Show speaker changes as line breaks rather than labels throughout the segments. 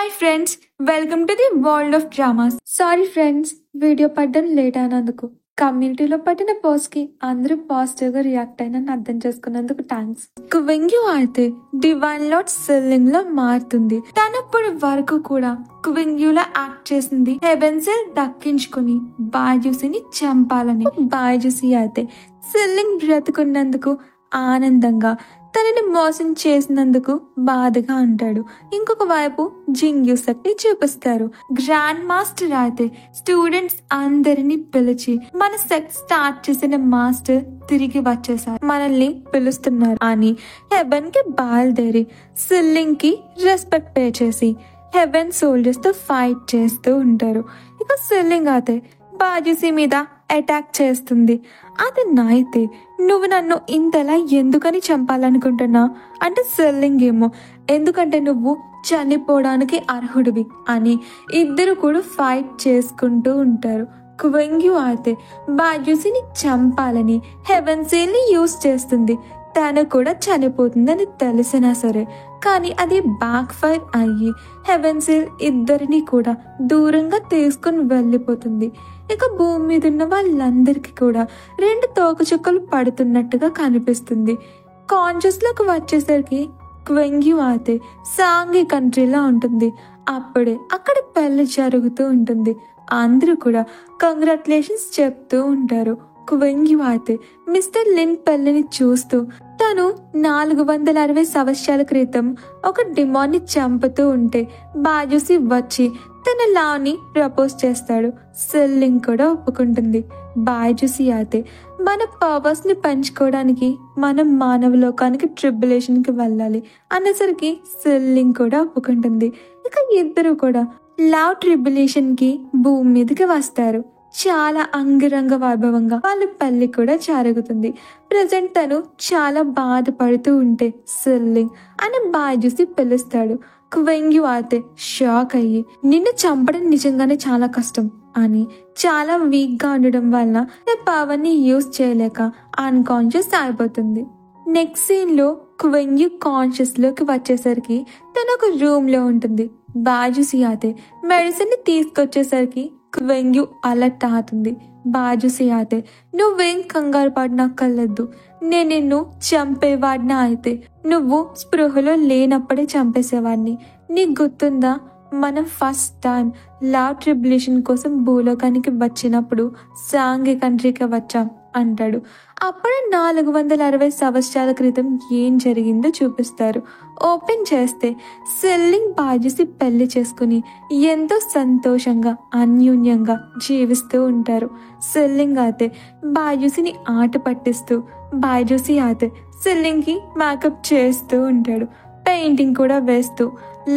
Hi friends, welcome to the world of dramas. Sorry friends, video పడ్డం late అయినందుకు. కమ్యూనిటీలో పట్టిన పోస్ట్ కి అందరూ పాజిటివ్ గా రియాక్ట్ అయిన అర్థం చేసుకున్నందుకు థ్యాంక్స్. క్వింగ్యూ అయితే డివైన్ లార్డ్ సెల్లింగ్ లో మారుతుంది. తనప్పుడు వరకు కూడా క్వింగ్యూలా యాక్ట్ చేసింది హెవెన్సెల్ దక్కించుకుని బాయ్జూసీని చంపాలని. బాయ్జూసీ అయితే సెల్లింగ్ బ్రతుకున్నందుకు ఆనందంగా, తనని మోసం చేసినందుకు బాధగా అంటాడు. ఇంకొక వైపు జింగ్యూసక్ ని చూపిస్తారు. గ్రాండ్ మాస్టర్ అయితే స్టూడెంట్స్ అందరినీ పిలిచి, మన సెక్ట్ స్టార్ట్ చేసిన మాస్టర్ తిరిగి వచ్చేసారు, మనల్ని పిలుస్తున్నారు అని హెవెన్ కి బయలుదేరి సెల్లింగ్ కి రెస్పెక్ట్ పే చేసి హెవెన్ సోల్జర్స్ తో ఫైట్ చేస్తూ ఉంటారు. ఇక సెల్లింగ్ అయితే బాయ్జూసీ మీద అటాక్ చేస్తుంది. అది అయితే నువ్వు నన్ను ఇంతలా ఎందుకని చంపాలనుకుంటున్నా అంటే సెల్లింగ్ ఏమో ఎందుకంటే నువ్వు చనిపోవడానికి అర్హుడివి అని ఇద్దరు కూడా ఫైట్ చేసుకుంటూ ఉంటారు. క్వింగ్యూ అయితే బాయ్జూసీని చంపాలని హెవెన్సీల్ ని యూజ్ చేస్తుంది. తను కూడా చనిపోతుందని తెలిసినా సరే, కానీ అది బ్యాక్ ఫైర్ అయ్యి హెవెన్సీల్ ఇద్దరిని కూడా దూరంగా తీసుకుని వెళ్ళిపోతుంది. ఇక భూమి మీద ఉన్న వాళ్ళందరికీ కూడా రెండు తోకచుక్కలు పడుతున్నట్టుగా కనిపిస్తుంది. కాన్షియస్ లోకి వచ్చేసరికి క్వింగ్యూ అయితే సాంఘీ కంట్రీలో ఉంటుంది. అప్పుడే అక్కడ పెళ్లి జరుగుతూ ఉంటుంది. అందరూ కూడా కంగ్రాచులేషన్స్ చెప్తూ ఉంటారు. క్వింగ్యూ అయితే మిస్టర్ లిన్ పెళ్లిని చూస్తూ తను 460 సంవత్సరాల క్రితం ఒక డిమాన్ని చంపుతూ ఉంటే బాయ్జూసీ వచ్చి తన లాని ప్రపోజ్ చేస్తాడు. సెల్లింగ్ కూడా ఒప్పుకుంటుంది. బాయ్జూసీ అయితే మన పవర్స్ ని పెంచుకోవడానికి మనం మానవ లోకానికి ట్రిబులేషన్ కి వెళ్ళాలి అనేసరికి సెల్లింగ్ కూడా ఒప్పుకుంటుంది. ఇక ఇద్దరు కూడా లవ్ ట్రిబులేషన్ కి భూమి మీదకి వస్తారు. చాలా అంగరంగ వైభవంగా వాళ్ళ పెళ్లి కూడా జరుగుతుంది. ప్రజెంట్ తను చాలా బాధపడుతూ ఉంటే సెల్లింగ్ అని బాయ్జూసీ పిలుస్తాడు. క్వింగ్యూ అయితే షాక్ అయ్యి నిన్ను చంపడం నిజంగానే చాలా కష్టం అని, చాలా వీక్ గా ఉండడం వల్ల పవర్ ని యూజ్ చేయలేక అన్కాన్షియస్ అయిపోతుంది. నెక్స్ట్ సీన్ లో క్వింగ్యూ కాన్షియస్ లోకి వచ్చేసరికి తను ఒక రూమ్ లో ఉంటుంది. బాయ్జూసీ అయితే మెడిసిన్ ని తీసుకొచ్చేసరికి క్వింగ్యూ అలర్ట్ అవుతుంది. బాయ్జూసీ అయితే నువ్వేం కంగారు పడనక్కర్లేదు, నేను నిన్ను చంపేవాడినా అయితే నువ్వు స్పృహలో లేనప్పుడే చంపేసేవాడిని. నీకు గుర్తుందా, మనం ఫస్ట్ టైం లవ్ ట్రిబులేషన్ కోసం భూలోకానికి వచ్చినప్పుడు సాంఘీ కంట్రీకి వచ్చాం అంటాడు. అప్పుడే 460 సంవత్సరాల క్రితం ఏం జరిగిందో చూపిస్తారు. ఓపెన్ చేస్తే సెల్లింగ్ బాయ్జూసీ పెళ్లి చేసుకుని ఎంతో సంతోషంగా అన్యోన్యంగా జీవిస్తూ ఉంటారు. సెల్లింగ్ అయితే బాయ్జూసీని ఆట పట్టిస్తూ, బాయ్జూసీ అయితే సెల్లింగ్ కి మేకప్ చేస్తూ ఉంటాడు. పెయింటింగ్ కూడా వేస్తూ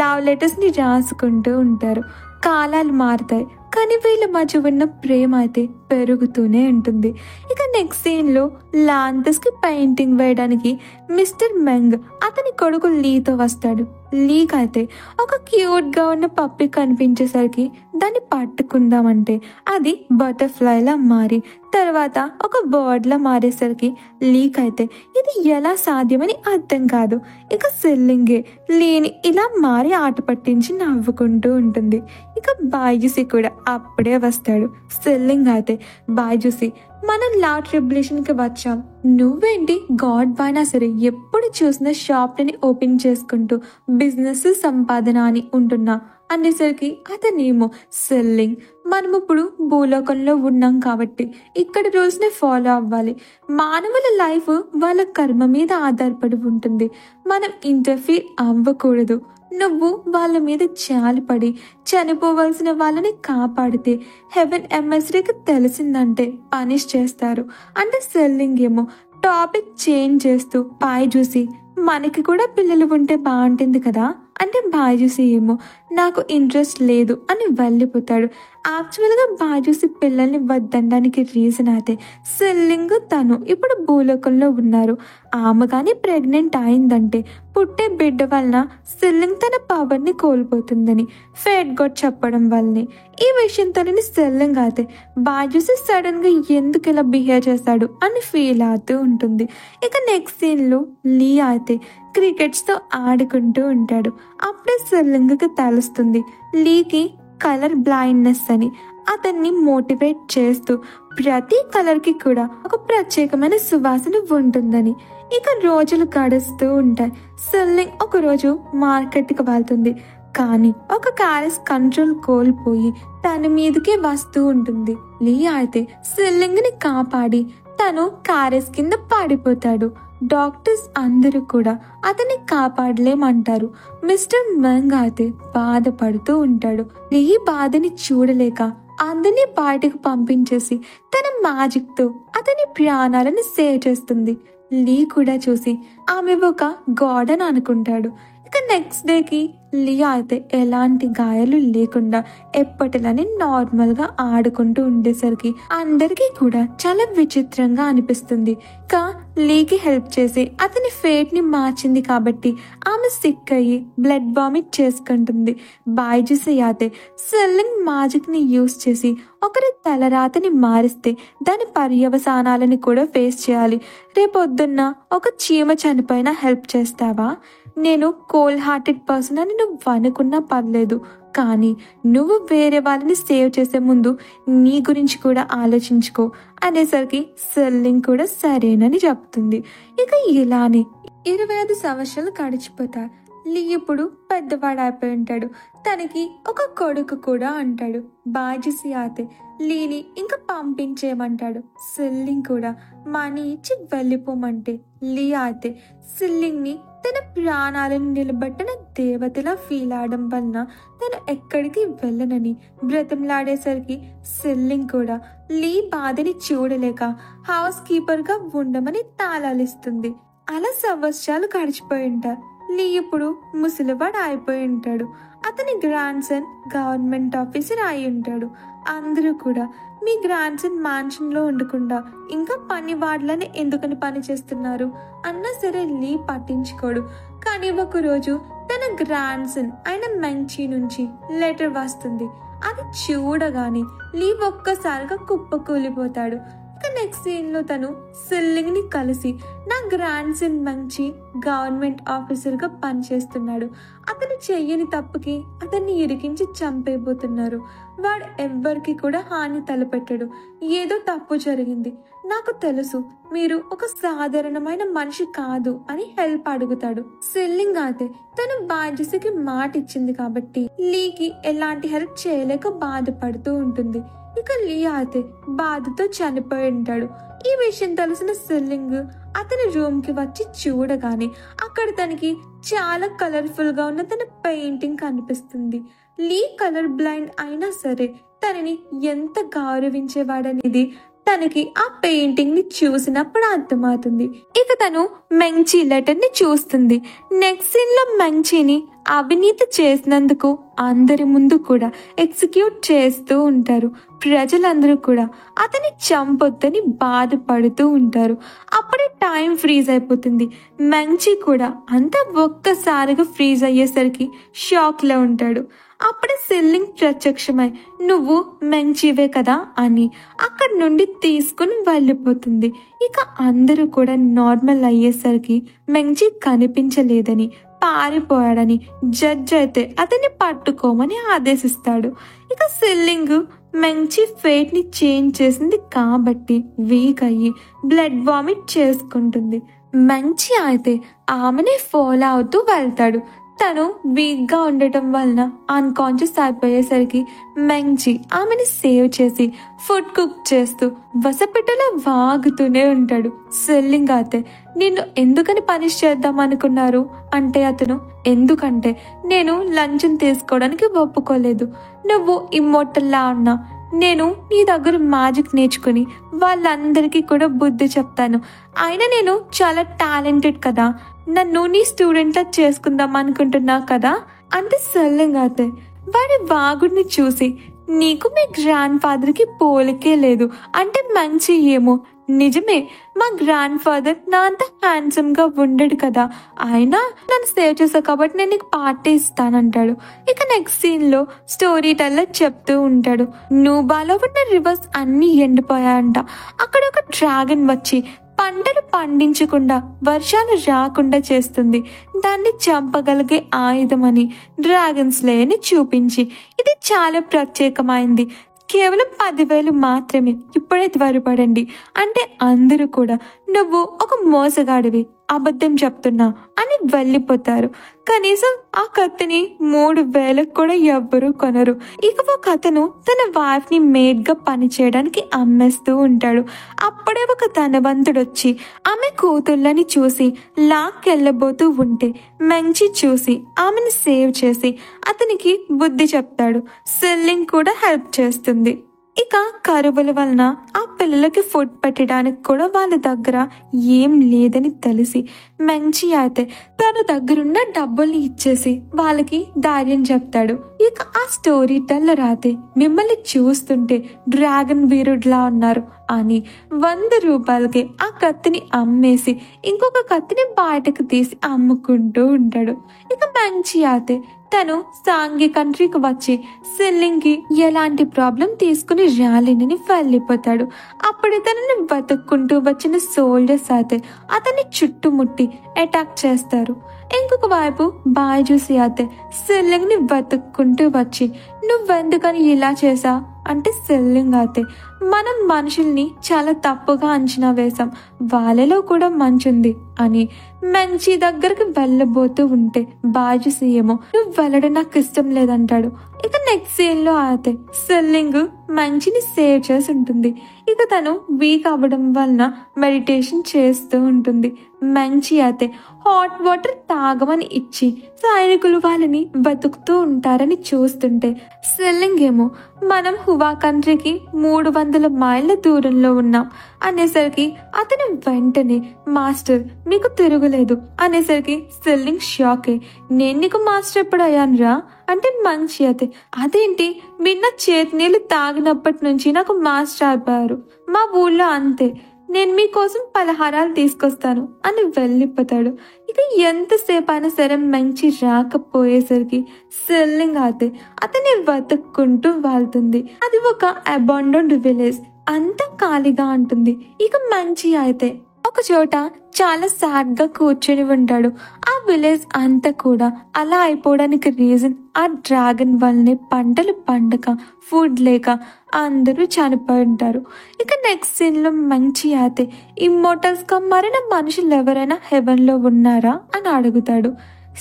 లవ్ లెటర్స్ ని రాసుకుంటూ ఉంటారు. కాలాలు మారుతాయి, కానీ వీళ్ళ మధ్య ఉన్న ప్రేమ అయితే పెరుగుతూనే ఉంటుంది. ఇక నెక్స్ట్ సీన్ లో లాంతస్ కి పెయింటింగ్ వేయడానికి మిస్టర్ మెంగ్ అతని కొడుకు లీతో వస్తాడు. లీక్ అయితే ఒక క్యూట్ గా ఉన్న పప్పి కనిపించేసరికి దాన్ని పట్టుకుందామంటే అది బటర్ఫ్లై లా మారి తర్వాత ఒక బర్డ్ లా మారేసరికి లీక్ అయితే ఇది ఎలా సాధ్యమని అర్థం కాదు. ఇక సెల్లింగే లీని ఇలా మారి ఆట పట్టించి నవ్వుకుంటూ ఉంటుంది. ఇక బాయ్జూసీ కూడా అప్పుడే వస్తాడు. సెల్లింగ్ అయితే బాయ్జూసీ మనం లవ్ ట్రిబులేషన్ కి వచ్చాం, నువ్వేంటి గాడ్ బాయ్నా సరే ఎప్పుడు చూసిన షాప్ ని ఓపెన్ చేసుకుంటూ బిజినెస్ సంపాదన అని ఉంటున్నా అనేసరికి అతనేమో సెల్లింగ్ మనం ఇప్పుడు భూలోకంలో ఉన్నాం కాబట్టి ఇక్కడ రూల్స్ ని ఫాలో అవ్వాలి, మానవుల లైఫ్ వాళ్ళ కర్మ మీద ఆధారపడి ఉంటుంది, మనం ఇంటర్ఫీర్ అవ్వకూడదు, నువ్వు వాళ్ళ మీద జాలిపడి చనిపోవలసిన వాళ్ళని కాపాడితే హెవెన్ ఎంఎస్రీకి తెలిసిందంటే పనిష్ చేస్తారు అంటే సెల్లింగ్ ఏమో టాపిక్ చేంజ్ చేస్తూ బాయ్జూసీ మనకి కూడా పిల్లలు ఉంటే బాగుంటుంది కదా అంటే బాయ్జూసీ ఏమో నాకు ఇంట్రెస్ట్ లేదు అని వెళ్ళిపోతాడు. యాక్చువల్ గా బాజూసి పిల్లల్ని వద్దనడానికి రీజన్ అయితే సెల్లింగ్ తను ఇప్పుడు భూలోకంలో ఉన్నారు. ఆమె కానీ ప్రెగ్నెంట్ అయిందంటే పుట్టే బిడ్డ వలన సెల్లింగ్ తన పవర్ ని కోల్పోతుందని ఫేట్ గొట్ చెప్పడం వల్లనే. ఈ విషయం తెలియని సెల్లింగ్ అయితే బాజూసి సడన్ గా ఎందుకు ఇలా బిహేవ్ చేశాడు అని ఫీల్ అవుతూ ఉంటుంది. ఇక నెక్స్ట్ సీన్ లో లీ అయితే క్రికెట్స్ తో ఆడుకుంటూ ఉంటాడు. అప్పుడే సెల్లింగ్ కి తెలుస్తుంది లీకి కలర్ బ్లైండ్నెస్ అని. అతన్ని మోటివేట్ చేస్తూ ప్రతి కలర్ కి కూడా ఒక ప్రత్యేకమైన సువాసన ఉంటుందని. ఇక రోజులు గడుస్తూ ఉంటాయి. సెల్లింగ్ ఒక రోజు మార్కెట్ కి వెళ్తుంది. కానీ ఒక క్యారెస్ కంట్రోల్ కోల్పోయి తన మీదకే వస్తూ ఉంటుంది. లీ అయితే సెల్లింగ్ ని కాపాడి తను క్యారెస్ కింద పడిపోతాడు. డాక్టర్స్ అందరూ కూడా అతన్ని కాపాడలేమంటారు. మిస్టర్ మెంగ్ అయితే బాధపడుతూ ఉంటాడు. ఈ బాధని చూడలేక అందరినీ బయటకు పంపించేసి తన మ్యాజిక్ తో అతని ప్రాణాలను సేవ్ చేస్తుంది. లీ కూడా చూసి ఆమె ఒక గాడ్ అని అనుకుంటాడు. ఇక నెక్స్ట్ డేకి లీ అయితే ఎలాంటి గాయాలు లేకుండా ఎప్పటిలానే నార్మల్ గా ఆడుకుంటూ ఉండేసరికి అందరికీ కూడా చాలా విచిత్రంగా అనిపిస్తుంది. ఇక లీకి హెల్ప్ చేసి అతని ఫేట్ ని మార్చింది కాబట్టి ఆమె సిక్ అయ్యి బ్లడ్ వామిట్ చేసుకుంటుంది. బాయ్జూసి అయితే సెల్లింగ్ మ్యాజిక్ ని యూస్ చేసి ఒకరి తలరాతని మారిస్తే దాని పర్యవసానాలని కూడా ఫేస్ చేయాలి. రేపొద్దున్న ఒక చీమ చనిపోయినా హెల్ప్ చేస్తావా? నేను కోల్డ్ హార్టెడ్ పర్సన్ అని నువ్వు అనుకున్నా పర్లేదు, కానీ నువ్వు వేరే వాళ్ళని సేవ్ చేసే ముందు నీ గురించి కూడా ఆలోచించుకో అనేసరికి సెల్లింగ్ కూడా సరేనని చెప్తుంది. ఇక ఇలానే 25 సంవత్సరాలు గడిచిపోతాయి. లీ ఇప్పుడు పెద్దవాడు అయిపోయి ఉంటాడు. తనకి ఒక కొడుకు కూడా అంటాడు. బాజూసి అయితే లీని ఇంకా పంపించేయమంటాడు. సెల్లింగ్ కూడా మనీ ఇచ్చి వెళ్ళిపోమంటే లీ అయితే సెల్లింగ్ ని తన ప్రాణాలను నిలబెట్టిన దేవతలా ఫీల్ అవడం వలన తను ఎక్కడికి వెళ్ళనని బ్రతంలాడేసరికి సెల్లింగ్ కూడా లీ బాధని చూడలేక హౌస్ కీపర్ గా ఉండమని తాళాలిస్తుంది. అలా సంవత్సరాలు గడిచిపోయి ఉంటారు. లీ ఇప్పుడు ముసలివాడు అయిపోయి ఉంటాడు. అతని గ్రాండ్ సన్ గవర్నమెంట్ ఆఫీసర్ అయి ఉంటాడు. అందరూ కూడా మీ గ్రాండ్ సన్ మ్యాన్షన్ లో ఉండకుండా ఇంకా పని వాడ్లని ఎందుకని పని చేస్తున్నారు అన్నా సరే లీ పట్టించుకోడు. కానీ ఒక రోజు తన గ్రాండ్ సన్ అయిన మెంచి నుంచి లెటర్ వస్తుంది. అది చూడగానే లీ ఒక్కసారిగా కుప్పకూలిపోతాడు. ఇక నెక్స్ట్ సీన్ లో తను సెల్లింగ్ ని కలిసి నా గ్రాండ్ సన్ మంచి గవర్నమెంట్ ఆఫీసర్ గా పనిచేస్తున్నాడు. అతను చెయ్యని తప్పుకి అతన్ని ఇరికించి చంపేయబోతున్నారు. వాడు ఎవ్వరికి కూడా హాని తలపెట్టాడు. ఏదో తప్పు జరిగింది, నాకు తెలుసు, మీరు ఒక సాధారణమైన మనిషి కాదు అని హెల్ప్ అడుగుతాడు. సెల్లింగ్ అయితే తను బాధ్యతకి మాట ఇచ్చింది కాబట్టి లీకి ఎలాంటి హెల్ప్ చేయలేక బాధపడుతూ ఉంటుంది. ఇక లీ అయితే బాధతో చనిపోయి ఉంటాడు. ఈ విషయం తెలిసిన సెల్లింగ్ అతని రూమ్ కి వచ్చి చూడగానే అక్కడ తనకి చాలా కలర్ఫుల్ గా ఉన్న తన పెయింటింగ్ కనిపిస్తుంది. లీ కలర్ బ్లైండ్ అయినా సరే తనని ఎంత గౌరవించేవాడనేది తనకి ఆ పెయింటింగ్ ని చూసినప్పుడు అర్థమవుతుంది. ఇక తను మెంచి లెటర్ ని చూస్తుంది. నెక్స్ట్ సీన్ లో మెంచిని అవినీతి చేసినందుకు అందరి ముందు కూడా ఎగ్జిక్యూట్ చేస్తూ ఉంటారు. ప్రజలందరూ కూడా అతన్ని చంపొద్దని బాధపడుతూ ఉంటారు. అప్పుడే టైం ఫ్రీజ్ అయిపోతుంది. మెంచి కూడా అంతా ఒక్కసారిగా ఫ్రీజ్ అయ్యేసరికి షాక్ లో ఉంటాడు. అప్పుడే సెల్లింగ్ ప్రత్యక్షమై నువ్వు మెంచివే కదా అని అక్కడి నుండి తీసుకుని వెళ్ళిపోతుంది. ఇక అందరూ కూడా నార్మల్ అయ్యేసరికి మెంచి కనిపించలేదని పారిపోయాడని జడ్జ్ అయితే అతన్ని పట్టుకోమని ఆదేశిస్తాడు. ఇక సెల్లింగ్ మెంచి ఫేట్ ని చేంజ్ చేసింది కాబట్టి వీక్ అయ్యి బ్లడ్ వామిట్ చేసుకుంటుంది. మెంచి అయితే ఆమెని ఫాలో అవుతూ వెళ్తాడు. తను వీక్ గా ఉండటం వలన అన్కాన్షియస్ అయిపోయేసరికి మెంచి ఆమెని సేవ్ చేసి ఫుడ్ కుక్ చేస్తూ వసపిట్టలో వాగుతూనే ఉంటాడు. సెల్లింగ్ అయితే నిన్ను ఎందుకని పనిష్ చేద్దాం అనుకున్నారు అంటే అతను ఎందుకంటే నేను లంచం తీసుకోవడానికి ఒప్పుకోలేదు. నువ్వు ఇమ్మోర్టల్లా ఉన్నా నేను నీ దగ్గర మ్యాజిక్ నేర్చుకుని వాళ్ళందరికీ కూడా బుద్ధి చెప్తాను. అయినా నేను చాలా టాలెంటెడ్ కదా, నన్ను నీ స్టూడెంట్ లా చేసుకుందాం అనుకుంటున్నావు కదా అంటే సెల్లింగ్ అయితే వాడి వాగుడిని చూసి నీకు మీ గ్రాండ్ ఫాదర్ కి పోలికే లేదు అంటే మంచి ఏమో. నిజమే, మా గ్రాండ్ ఫాదర్ నా అంత హ్యాండ్సమ్ గా ఉండడు కదా, ఆయన నన్ను సేవ్ చేశావు కాబట్టి నేను నీకు పార్టీ ఇస్తానంటాడు. ఇక నెక్స్ట్ సీన్ లో స్టోరీ టెల్లర్ చెప్తూ ఉంటాడు, నూబాలో ఉన్న రివర్స్ అన్ని ఎండిపోయాయంట. అక్కడ ఒక డ్రాగన్ వచ్చి పంటలు పండించకుండా వర్షాలు రాకుండా చేస్తుంది. దాన్ని చంపగలిగే ఆయుధం అని డ్రాగన్ స్లేయర్ని చూపించి, ఇది చాలా ప్రత్యేకమైంది, కేవలం 10,000 మాత్రమే, ఇప్పుడే త్వరపడండి అంటే అందరూ కూడా నువ్వు ఒక మోసగాడివి, అబద్ధం చెప్తున్నా అని వెళ్ళిపోతారు. కనీసం ఆ కత్తిని 3,000 కూడా ఎవ్వరూ కొనరు. ఇక ఒక అతను తన వైఫ్ ని మేడ్ గా పని చేయడానికి అమ్మేస్తూ ఉంటాడు. అప్పుడే ఒక ధనవంతుడు వచ్చి ఆమె కూతుళ్ళని చూసి లాక్కెళ్ళబోతూ ఉంటే మంచి చూసి ఆమెను సేవ్ చేసి అతనికి బుద్ధి చెప్తాడు. సెల్లింగ్ కూడా హెల్ప్ చేస్తుంది. ఇక కరువుల వలన ఆ పిల్లలకి ఫుడ్ పెట్టడానికి కూడా వాళ్ళ దగ్గర ఏం లేదని తెలిసి మంచి అయితే తన దగ్గరున్న డబ్బుల్ని ఇచ్చేసి వాళ్ళకి ధైర్యం చెప్తాడు. ఇక ఆ స్టోరీ టెల్లర్ అయితే మిమ్మల్ని చూస్తుంటే డ్రాగన్ వీరుడ్లా ఉన్నారు అని 100 రూపాయలకి ఆ కత్తిని అమ్మేసి ఇంకొక కత్తిని బయటకు తీసి అమ్ముకుంటూ ఉంటాడు. ఇక మంచి అయితే తను సాంగి కంట్రీకి వచ్చి సెల్లింగ్ కి ఎలాంటి ప్రాబ్లం తీసుకుని రాలేనని వెళ్ళిపోతాడు. అప్పుడు తనని వెతుక్కుంటూ వచ్చిన సోల్జర్స్ అయితే అతన్ని చుట్టుముట్టి అటాక్ చేస్తారు. ఇంకొక వైపు బాయ్జూసి అయితే సెల్లింగ్ ని వెతుక్కుంటూ వచ్చి నువ్వెందుకని ఇలా చేసా అంటే సెల్లింగ్ అయితే మనం మనుషుల్ని చాలా తప్పుగా అంచనా వేశాం, వాళ్ళలో కూడా మంచుంది అని మంచి దగ్గరకు వెళ్ళబోతూ ఉంటే బాయ్జూసి ఏమో నువ్వు వెళ్ళడం నాకు ఇష్టం లేదంటాడు. ఇక నెక్స్ట్ సీన్ లో అయితే సెల్లింగ్ మంచిని సేవ్ చేసి ఉంటుంది. ఇక తను వీక్ అవ్వడం వలన మెడిటేషన్ చేస్తూ ఉంటుంది. మంచి అయితే హాట్ వాటర్ తాగమని ఇచ్చి సైనికులు వాళ్ళని బతుకుతూ ఉంటారని చూస్తుంటే సెల్లింగ్ ఏమో మనం హువా కంట్రీకి 300 మైళ్ళ దూరంలో ఉన్నాం అనేసరికి అతను వెంటనే మాస్టర్ మీకు తిరుగులేదు అనేసరికి సెల్లింగ్ షాకే, నేను నీకు మాస్టర్ ఎప్పుడు అయ్యాను రా అంటే మంచి అయితే అదేంటి మీరు నా చేతి నీళ్ళు తాగినప్పటి నుంచి నాకు మాస్టర్ అయిపోయారు, మా ఊళ్ళో అంతే, నేను మీకోసం పలహారాలు తీసుకొస్తాను అని వెళ్ళిపోతాడు. ఇక ఎంతసేపు అయినా సరే మంచి రాకపోయేసరికి సెల్లింగ్ అయితే అతన్ని వెతుక్కుంటూ వెళ్తుంది. అది ఒక అబాండన్డ్ విలేజ్, అంతా ఖాళీగా ఉంటుంది. ఇక మంచి అయితే ఒక చోట చాలా సాడ్ గా కూర్చొని ఉంటాడు. ఆ విలేజ్ అంతా కూడా అలా అయిపోవడానికి రీజన్ ఆ డ్రాగన్ వల్లనే పంటలు పండక ఫుడ్ లేక అందరూ చనిపోయి ఉంటారు. ఇక నెక్స్ట్ సీన్ లో మంచి అయితే ఇమ్మోర్టల్స్ గా మారిన మనుషులు ఎవరైనా హెవెన్ లో ఉన్నారా అని అడుగుతాడు.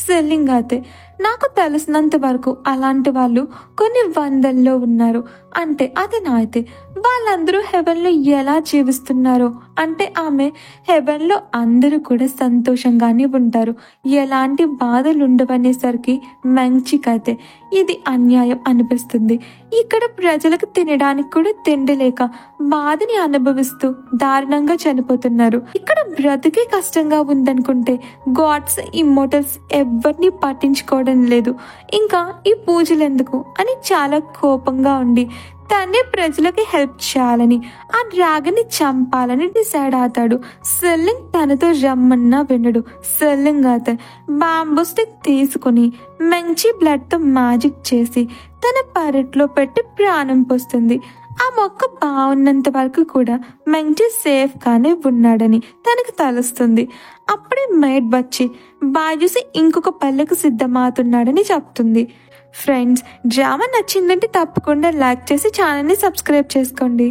సెల్లింగ్ అయితే నాకు తెలిసినంత వరకు అలాంటి వాళ్ళు కొన్ని 100లో ఉన్నారు అంటే అతను అయితే వాళ్ళందరూ హెవెన్ లో ఎలా జీవిస్తున్నారో అంటే ఆమె హెవెన్ లో అందరూ కూడా సంతోషంగానే ఉంటారు, ఎలాంటి బాధలు ఉండవనేసరికి మంచికైతే ఇది అన్యాయం అనిపిస్తుంది. ఇక్కడ ప్రజలకు తినడానికి కూడా తిండి లేక బాధని అనుభవిస్తూ దారుణంగా చనిపోతున్నారు. ఇక్కడ బ్రతికే కష్టంగా ఉందనుకుంటే గాడ్స్ ఇమ్మోర్టల్స్ ఎవరిని పట్టించుకోవడం లేదు, ఇంకా ఈ పూజలు ఎందుకు అని చాలా కోపంగా ఉండి తనే ప్రజలకి హెల్ప్ చేయాలని ఆ డ్రాగన్ ని చంపాలని డిసైడ్ అవుతాడు. సెల్లింగ్ తనతో రమ్మన్నా వినడు. సెల్లింగ్ అయితే బాంబూ స్టిక్ తీసుకుని మంచి బ్లడ్ తో మ్యాజిక్ చేసి తన పెరట్లో పెట్టి ప్రాణం పోస్తుంది. ఆ మొక్క బాగున్నంత వరకు కూడా మంచి సేఫ్ గానే ఉన్నాడని తనకు తెలుస్తుంది. అప్పుడే మేడ్ వచ్చి బాయ్జూసి ఇంకొక పల్లెకు సిద్ధమవుతున్నాడని చెప్తుంది. ఫ్రెండ్స్, డ్రామా నచ్చిందంటే తప్పకుండా లైక్ చేసి ఛానల్ని సబ్స్క్రైబ్ చేసుకోండి.